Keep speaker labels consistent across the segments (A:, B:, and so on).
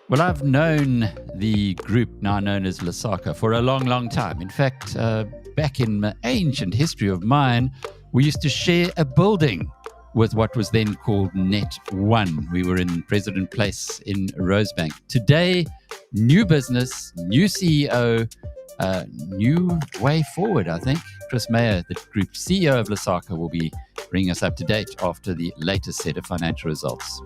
A: Well, I've known the group now known as Lesaka for a long, long time. In fact, back in the ancient history of mine, we used to share a building with what was then called Net One. We were in President Place in Rosebank. Today, new business, new CEO, new way forward, I think. Chris Meyer, the group CEO of Lesaka, will be bringing us up to date after the latest set of financial results.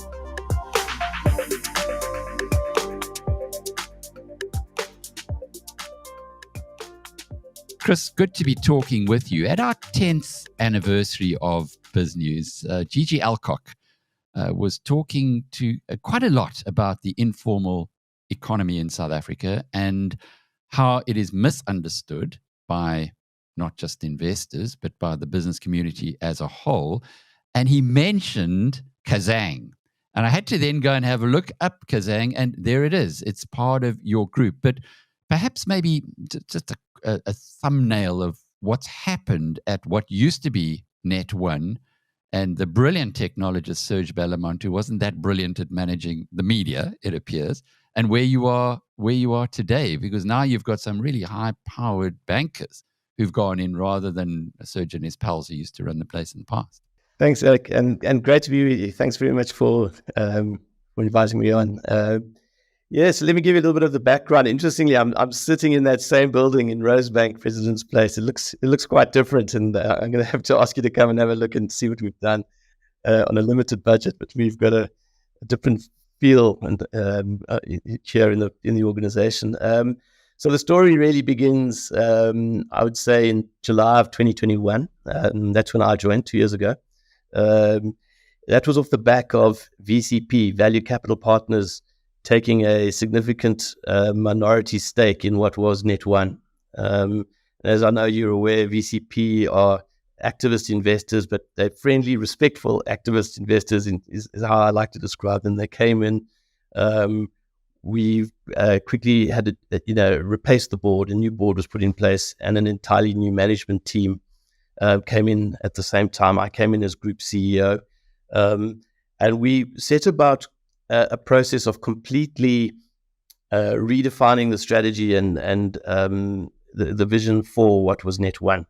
A: Chris, good to be talking with you. At our 10th anniversary of BizNews, Gigi Alcock was talking to quite a lot about the informal economy in South Africa and how it is misunderstood by not just investors, but by the business community as a whole. And he mentioned Kazang. And I had to then go and have a look up Kazang, and there it is. It's part of your group. But perhaps maybe just a thumbnail of what's happened at what used to be Net One, and the brilliant technologist Serge Bellamont, who wasn't that brilliant at managing the media, it appears, and where you are today, because now you've got some really high-powered bankers who've gone in rather than Serge and his pals who used to run the place in the past.
B: Thanks, Alec, and great to be with you. Thanks very much for inviting me on. Yes, let me give you a little bit of the background. Interestingly, I'm sitting in that same building in Rosebank, President's Place. It looks quite different, and I'm going to have to ask you to come and have a look and see what we've done on a limited budget. But we've got a different feel and here in the organization. So the story really begins, I would say, in July of 2021. That's when I joined 2 years ago. That was off the back of VCP, Value Capital Partners, taking a significant minority stake in what was Net One. As I know you're aware, VCP are activist investors, but they're friendly, respectful activist investors is how I like to describe them. They came in, we quickly had to replace the board. A new board was put in place, and an entirely new management team came in at the same time. I came in as group CEO, and we set about a process of completely redefining the strategy and the vision for what was Net One.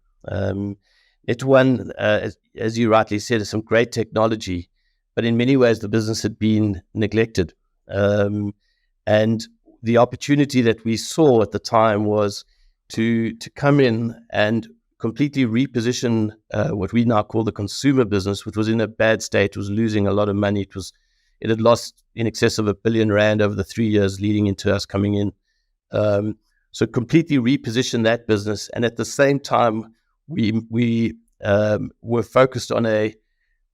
B: Net One, as you rightly said, is some great technology, but in many ways the business had been neglected. And the opportunity that we saw at the time was to come in and completely reposition what we now call the consumer business, which was in a bad state. It was losing a lot of money. It had lost in excess of R1 billion over the 3 years leading into us coming in. So completely reposition that business. And at the same time, we were focused on an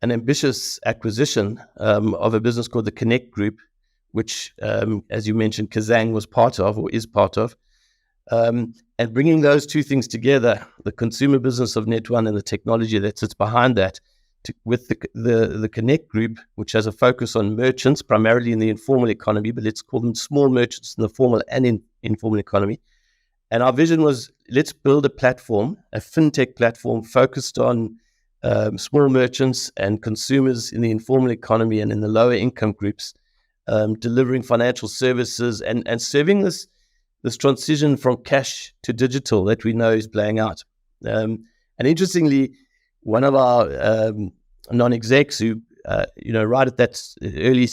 B: ambitious acquisition of a business called the Connect Group, which, as you mentioned, Kazang was part of or is part of. And bringing those two things together, the consumer business of Net One and the technology that sits behind that, with the Connect Group, which has a focus on merchants, primarily in the informal economy, but let's call them small merchants in the formal and informal economy. And our vision was, let's build a platform, a fintech platform focused on small merchants and consumers in the informal economy and in the lower income groups, delivering financial services and serving this transition from cash to digital that we know is playing out. And interestingly, one of our non-execs who, right at that early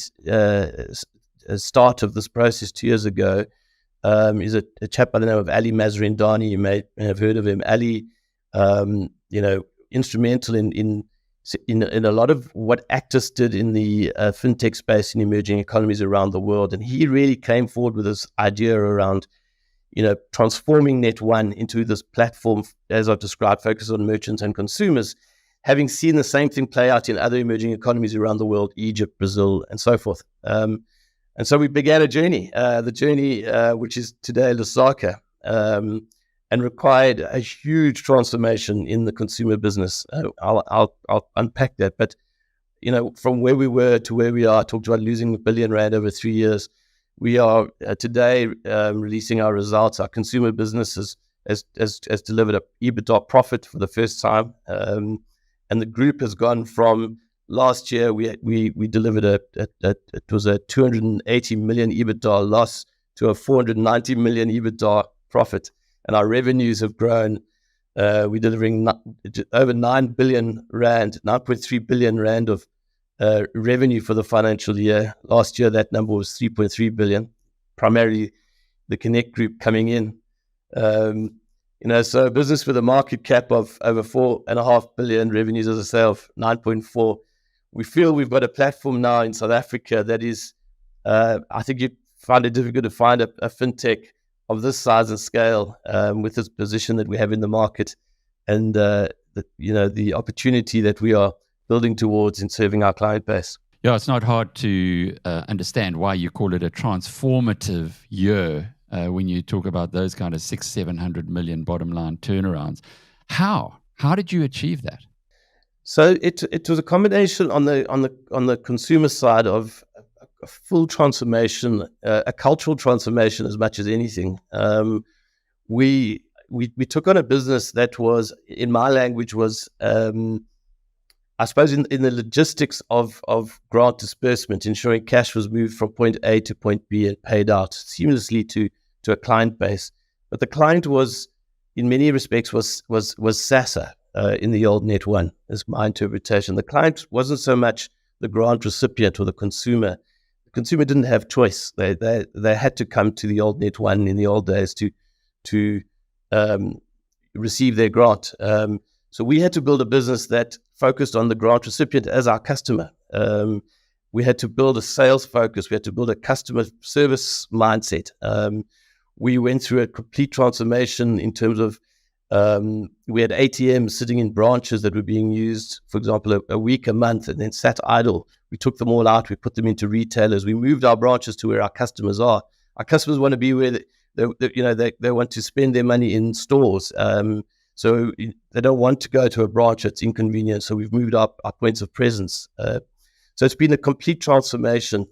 B: start of this process 2 years ago, is a chap by the name of Ali Mazrindani. You may have heard of him. Ali, instrumental in a lot of what actors did in the fintech space in emerging economies around the world. And he really came forward with this idea around, transforming Net One into this platform, as I've described, focused on merchants and consumers, having seen the same thing play out in other emerging economies around the world, Egypt, Brazil, and so forth. And so we began a journey, which is today Lesaka, and required a huge transformation in the consumer business. I'll unpack that. But, from where we were to where we are, I talked about losing R1 billion over 3 years. We are today releasing our results. Our consumer business has delivered a EBITDA profit for the first time. and the group has gone from last year we delivered it was a 280 million EBITDA loss to a 490 million EBITDA profit, and our revenues have grown. We're delivering over 9 billion rand, 9.3 billion rand of revenue for the financial year. Last year, that number was 3.3 billion, primarily the Connect Group coming in. So a business with a market cap of over 4.5 billion, revenues, as I say, of 9.4. We feel we've got a platform now in South Africa that is, I think you'd find it difficult to find a fintech of this size and scale with this position that we have in the market, and the opportunity that we are building towards in serving our client base.
A: Yeah, it's not hard to understand why you call it a transformative year when you talk about those kind of 600-700 million bottom line turnarounds. How did you achieve that?
B: So it was a combination on the consumer side of a full transformation, a cultural transformation as much as anything. We took on a business that was, in my language, was I suppose in the logistics of grant disbursement, ensuring cash was moved from point A to point B and paid out seamlessly to a client base. But the client was, in many respects, was SASSA in the old Net One, is my interpretation. The client wasn't so much the grant recipient or the consumer. The consumer didn't have choice. They had to come to the old Net One in the old days to receive their grant. So we had to build a business that focused on the grant recipient as our customer. We had to build a sales focus. We had to build a customer service mindset. We went through a complete transformation in terms of we had ATMs sitting in branches that were being used, for example, a week, a month, and then sat idle. We took them all out. We put them into retailers. We moved our branches to where our customers are. Our customers want to be where they want to spend their money in stores. So they don't want to go to a branch that's inconvenient. So we've moved up our points of presence. So it's been a complete transformation,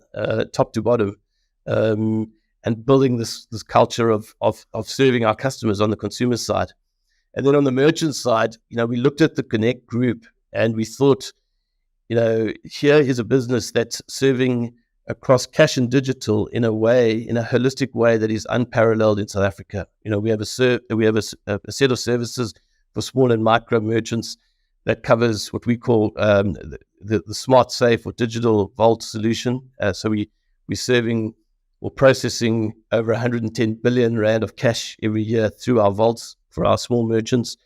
B: top to bottom, and building this culture of serving our customers on the consumer side. And then on the merchant side, we looked at the Connect Group and we thought, here is a business that's serving across cash and digital in a holistic way that is unparalleled in South Africa. We have a set of services for small and micro merchants that covers what we call the smart safe or digital vault solution. So we're serving or processing over 110 billion rand of cash every year through our vaults for our small merchants.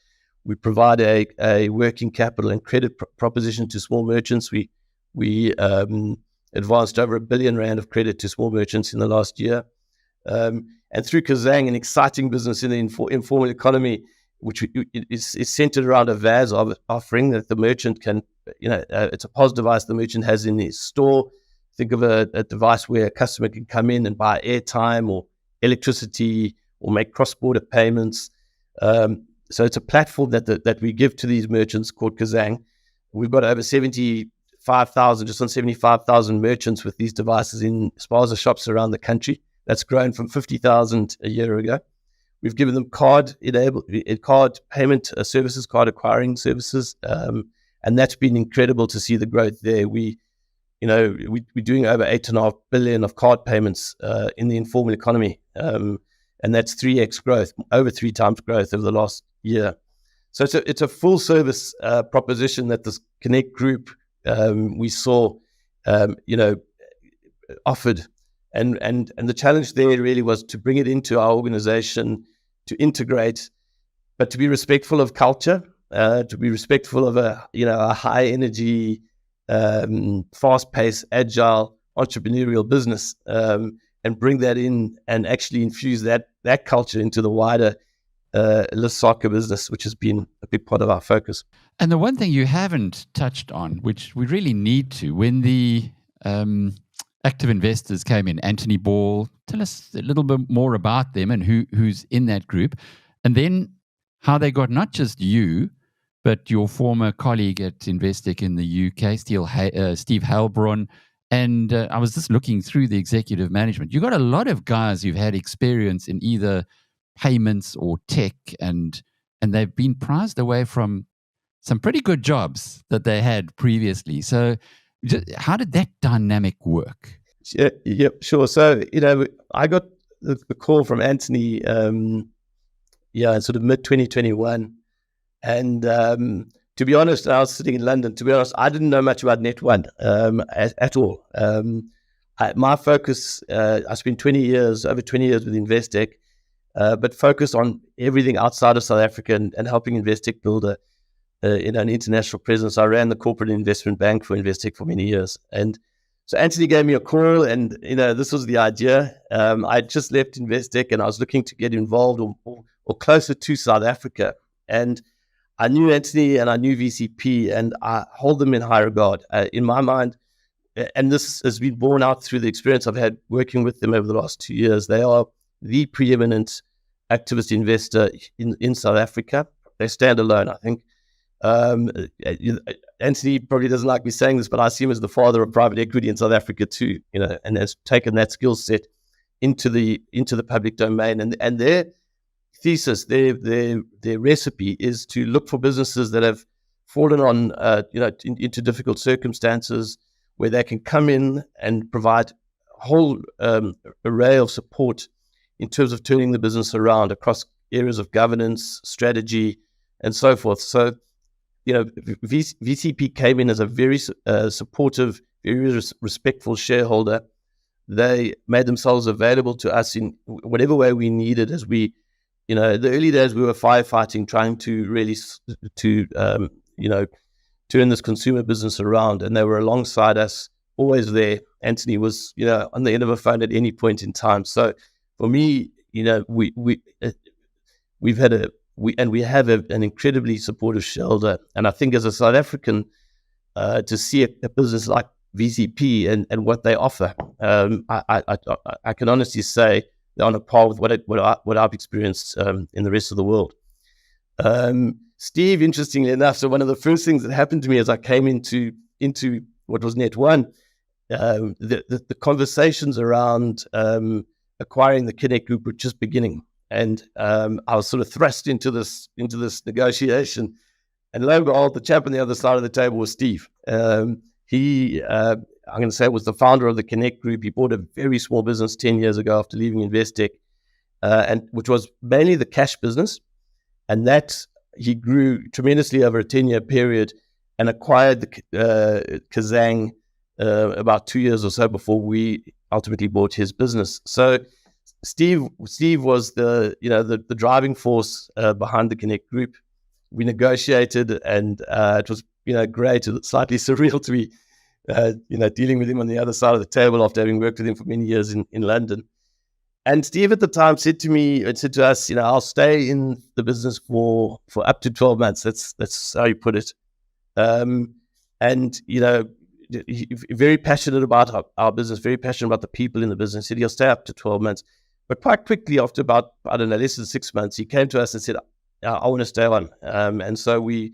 B: We provide a working capital and credit proposition to small merchants. We advanced over 1 billion rand of credit to small merchants in the last year. And through Kazang, an exciting business in the informal economy, which is centered around a VAS offering that the merchant can, it's a POS device the merchant has in his store. Think of a device where a customer can come in and buy airtime or electricity or make cross-border payments. So it's a platform that we give to these merchants called Kazang. We've got over 75,000, just on 75,000 merchants with these devices in spaza shops around the country. That's grown from 50,000 a year ago. We've given them card payment services, card acquiring services, and that's been incredible to see the growth there. We're doing over 8.5 billion of card payments in the informal economy, and that's 3x growth, over 3 times growth over the last year. So it's a full service proposition that this Connect Group we saw, offered. And the challenge there really was to bring it into our organization, to integrate, but to be respectful of culture, to be respectful of a high energy, fast-paced, agile, entrepreneurial business, and bring that in and actually infuse that culture into the wider Lesaka business, which has been a big part of our focus.
A: And the one thing you haven't touched on, which we really need to, when the active investors came in, Anthony Ball, tell us a little bit more about them and who's in that group, and then how they got not just you, but your former colleague at Investec in the UK, Steve Heilbron. And I was just looking through the executive management. You got a lot of guys who've had experience in either payments or tech, and they've been prized away from some pretty good jobs that they had previously. So how did that dynamic work?
B: Yeah, sure. So, I got the call from Anthony, in sort of mid-2021. And to be honest, I was sitting in London. To be honest, I didn't know much about Net1 at all. My focus, I spent over 20 years with Investec, but focused on everything outside of South Africa and helping Investec build an international presence. I ran the corporate investment bank for Investec for many years. And so Anthony gave me a call, and this was the idea. I just left Investec, and I was looking to get involved or closer to South Africa. And I knew Anthony and I knew VCP, and I hold them in high regard. In my mind, and this has been borne out through the experience I've had working with them over the last 2 years, they are the preeminent activist investor in South Africa. They stand alone, I think. Anthony probably doesn't like me saying this, but I see him as the father of private equity in South Africa too, and has taken that skill set into the public domain. And their thesis, their recipe is to look for businesses that have fallen on, into difficult circumstances, where they can come in and provide a whole array of support in terms of turning the business around across areas of governance, strategy, and so forth. So, VCP came in as a very supportive, very respectful shareholder. They made themselves available to us in whatever way we needed. As we, the early days, we were firefighting, trying to really turn this consumer business around, and they were alongside us, always there. Anthony was, on the end of a phone at any point in time. So for me, we have an incredibly supportive shareholder. And I think as a South African, to see a business like VCP and what they offer, I can honestly say they're on a par with what I've experienced in the rest of the world. Steve, interestingly enough, so one of the first things that happened to me as I came into what was Net1, the conversations around acquiring the Connect Group were just beginning. And I was sort of thrust into this negotiation, and lo and behold, the chap on the other side of the table was Steve. He, I'm going to say, was the founder of the Connect Group. He bought a very small business 10 years ago after leaving Investec, and which was mainly the cash business, and that he grew tremendously over a 10-year period, and acquired the Kazang about 2 years or so before we ultimately bought his business. So Steve was the driving force behind the Connect Group. We negotiated, and it was great, slightly surreal to be dealing with him on the other side of the table after having worked with him for many years in London. And Steve at the time said to us, I'll stay in the business for up to 12 months. That's how he put it. And very passionate about our business, very passionate about the people in the business. He said he'll stay up to 12 months. But quite quickly, after about, less than 6 months, he came to us and said, I want to stay on. And so we've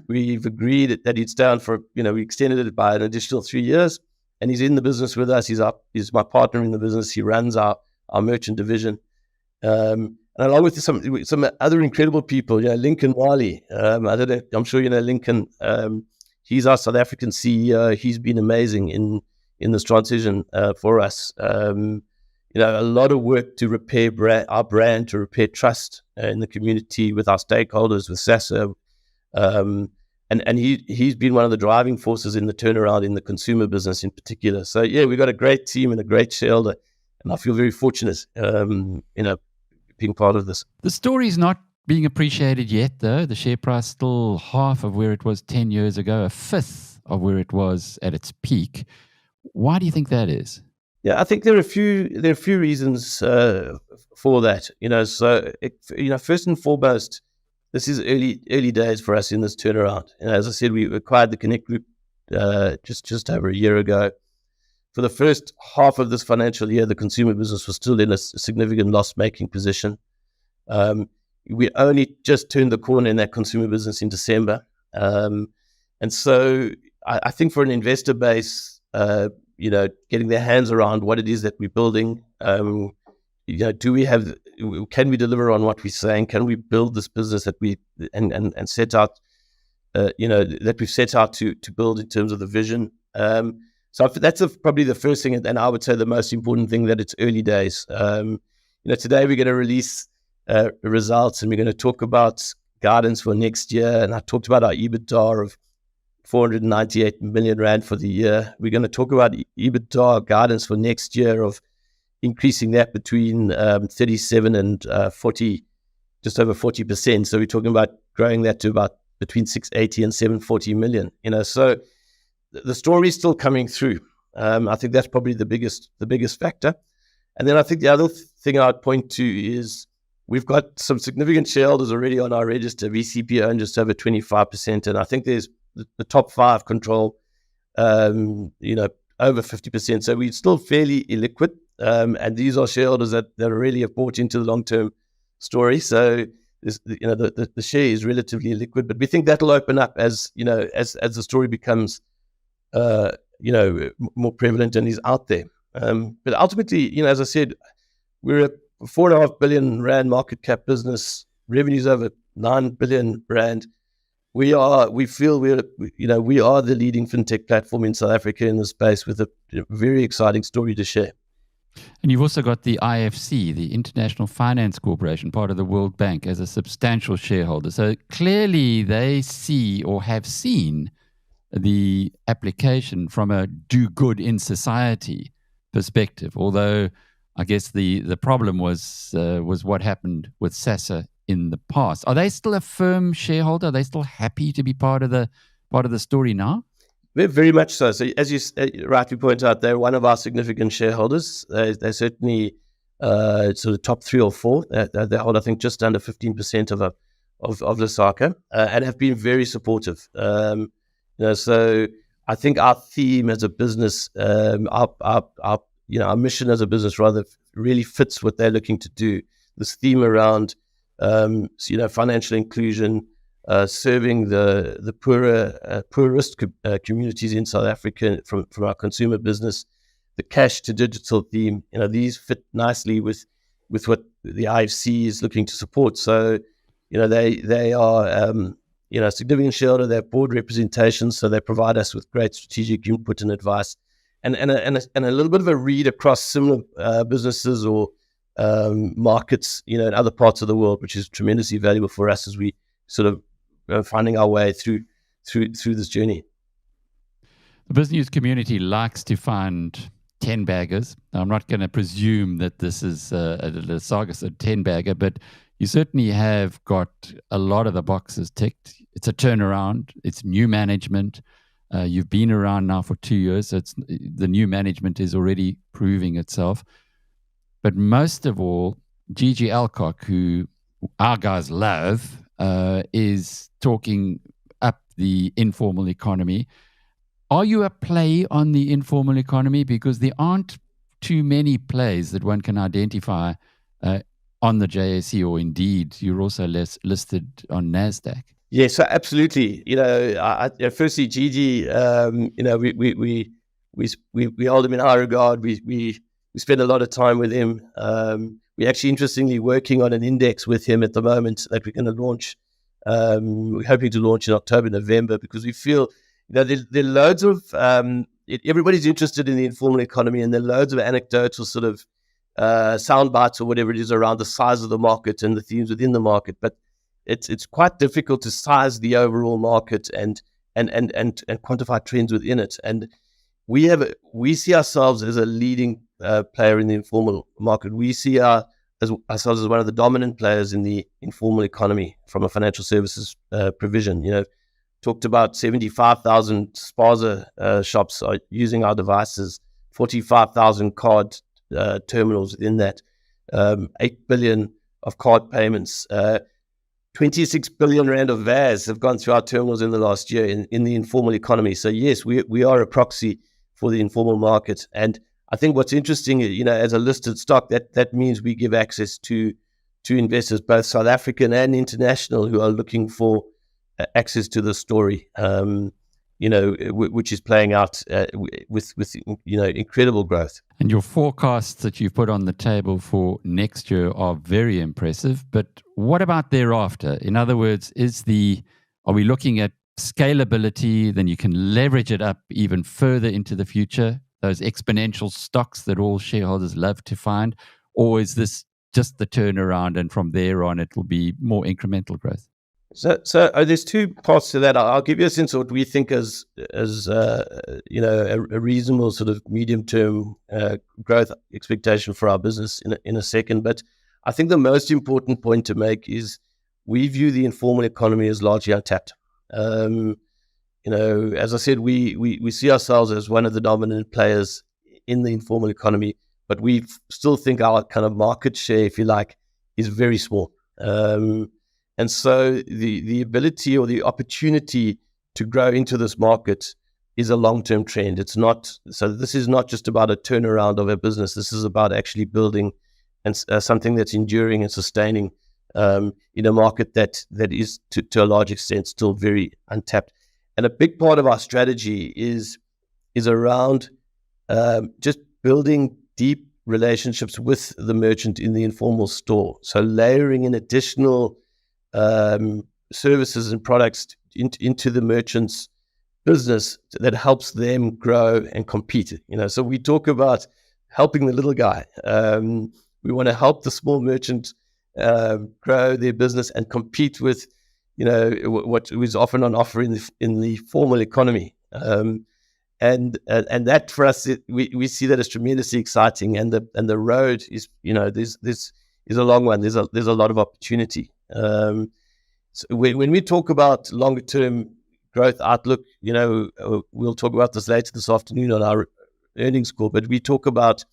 B: agreed that he'd stay on for, we extended it by an additional 3 years. And he's in the business with us. He's my partner in the business. He runs our merchant division. And along with some other incredible people, Lincoln Wiley. I don't know, I'm sure you know Lincoln. He's our South African CEO. He's been amazing in this transition for us. A lot of work to repair our brand, to repair trust in the community with our stakeholders, with SASA. And he's been one of the driving forces in the turnaround in the consumer business in particular. So, we've got a great team and a great shareholder. And I feel very fortunate, being part of this.
A: The story's not being appreciated yet, though. The share price still half of where it was 10 years ago, a fifth of where it was at its peak. Why do you think that is?
B: Yeah, I think there are a few reasons for that. So first and foremost, this is early days for us in this turnaround. And as I said, we acquired the Connect Group just over a year ago. For the first half of this financial year, the consumer business was still in a significant loss-making position. We only just turned the corner in that consumer business in December. And so I think for an investor base, getting their hands around what it is that we're building, can we deliver on what we're saying? Can we build this business that and set out that we've set out to build in terms of the vision. So that's probably the first thing, and I would say the most important thing, that it's early days. Today we're going to release results, and we're going to talk about guidance for next year. And I talked about our EBITDA of 498 million rand for the year. We're going to talk about EBITDA guidance for next year of increasing that between 37 and 40, just over 40%. So we're talking about growing that to about between 680 and 740 million. So the story is still coming through. I think that's probably the biggest factor. And then I think the other thing I'd point to is we've got some significant shareholders already on our register. VCP own just over 25%, and I think there's the top 5 control, over 50%. So we're still fairly illiquid, and these are shareholders that really have bought into the long-term story. So the share is relatively illiquid, but we think that'll open up as the story becomes more prevalent and is out there. But ultimately, as I said, we're a 4.5 billion rand market cap business, revenues over 9 billion rand. We feel we are the leading fintech platform in South Africa in the space, with a very exciting story to share.
A: And you've also got the IFC, the International Finance Corporation, part of the World Bank, as a substantial shareholder. So clearly they see or have seen the application from a do good in society perspective. Although I guess the problem was what happened with SASSA in the past. Are they still a firm shareholder? Are they still happy to be part of the story now?
B: Very much so. So as you rightly point out, they're one of our significant shareholders. They're certainly sort of top 3 or 4. They hold, I think, just under 15% of Lesaka, and have been very supportive. So I think our theme as a business, our mission as a business rather, really fits what they're looking to do. This theme around financial inclusion, serving the poorest communities in South Africa from our consumer business, the cash to digital theme. These fit nicely with what the IFC is looking to support. So they are a significant shareholder. They have board representation, so they provide us with great strategic input and advice, and a little bit of a read across similar businesses or markets, in other parts of the world, which is tremendously valuable for us as we sort of finding our way through this journey.
A: The BizNews community likes to find 10-baggers. I'm not going to presume that this is a Lesaka 10-bagger, but you certainly have got a lot of the boxes ticked. It's a turnaround. It's new management. You've been around now for 2 years. So the new management is already proving itself. But most of all, GG Alcock, who our guys love, is talking up the informal economy. Are you a play on the informal economy? Because there aren't too many plays that one can identify on the JSE, or indeed you're also listed on NASDAQ.
B: Yes, so absolutely. Firstly, Gigi, we hold him in high regard. We spend a lot of time with him. We're actually interestingly working on an index with him at the moment that we're going to launch. We're hoping to launch in October, November, because we feel there are loads of everybody's interested in the informal economy, and there are loads of anecdotal sort of sound bites or whatever it is around the size of the market and the themes within the market. But it's quite difficult to size the overall market and quantify trends within it. And we see ourselves as a leading player in the informal market. We see ourselves as one of the dominant players in the informal economy from a financial services provision. Talked about 75,000 spaza shops are using our devices, 45,000 card terminals within that, 8 billion of card payments, 26 billion rand of VAS have gone through our terminals in the last year in the informal economy. So yes, we are a proxy for the informal market. And I think what's interesting, as a listed stock, that means we give access to investors, both South African and international, who are looking for access to the story, which is playing out with incredible growth.
A: And your forecasts that you've put on the table for next year are very impressive. But what about thereafter? In other words, are we looking at scalability, then you can leverage it up even further into the future, those exponential stocks that all shareholders love to find? Or is this just the turnaround and from there on it will be more incremental growth?
B: So there's two parts to that. I'll give you a sense of what we think as a reasonable sort of medium-term growth expectation for our business in a second. But I think the most important point to make is we view the informal economy as largely untapped. As I said, we see ourselves as one of the dominant players in the informal economy, but we still think our kind of market share, if you like, is very small. And so the ability or the opportunity to grow into this market is a long-term trend. It's not, so this is not just about a turnaround of a business. This is about actually building and something that's enduring and sustaining in a market that is to a large extent still very untapped. And a big part of our strategy is around just building deep relationships with the merchant in the informal store. So layering in additional services and products into the merchant's business that helps them grow and compete. So we talk about helping the little guy. We want to help the small merchant grow their business and compete with, what is often on offer in the formal economy. And that for us, we see that as tremendously exciting. And the road is, this is a long one. There's a lot of opportunity. So when we talk about longer term growth outlook, we'll talk about this later this afternoon on our earnings call. But we talk about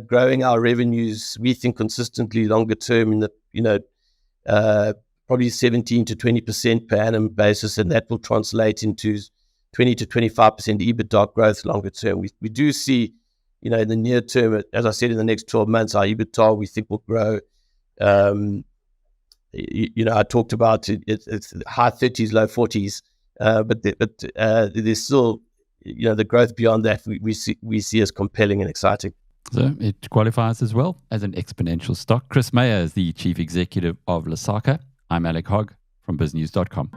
B: growing our revenues. We think consistently longer term in the probably 17 to 20% per annum basis, and that will translate into 20 to 25% EBITDA growth longer term. We do see, in the near term, as I said, in the next 12 months, our EBITDA we think will grow. I talked about it's high 30s, low 40s, but there's still, the growth beyond that we see as compelling and exciting.
A: So it qualifies as well as an exponential stock. Chris Meyer is the Chief Executive of Lesaka. I'm Alec Hogg from BizNews.com.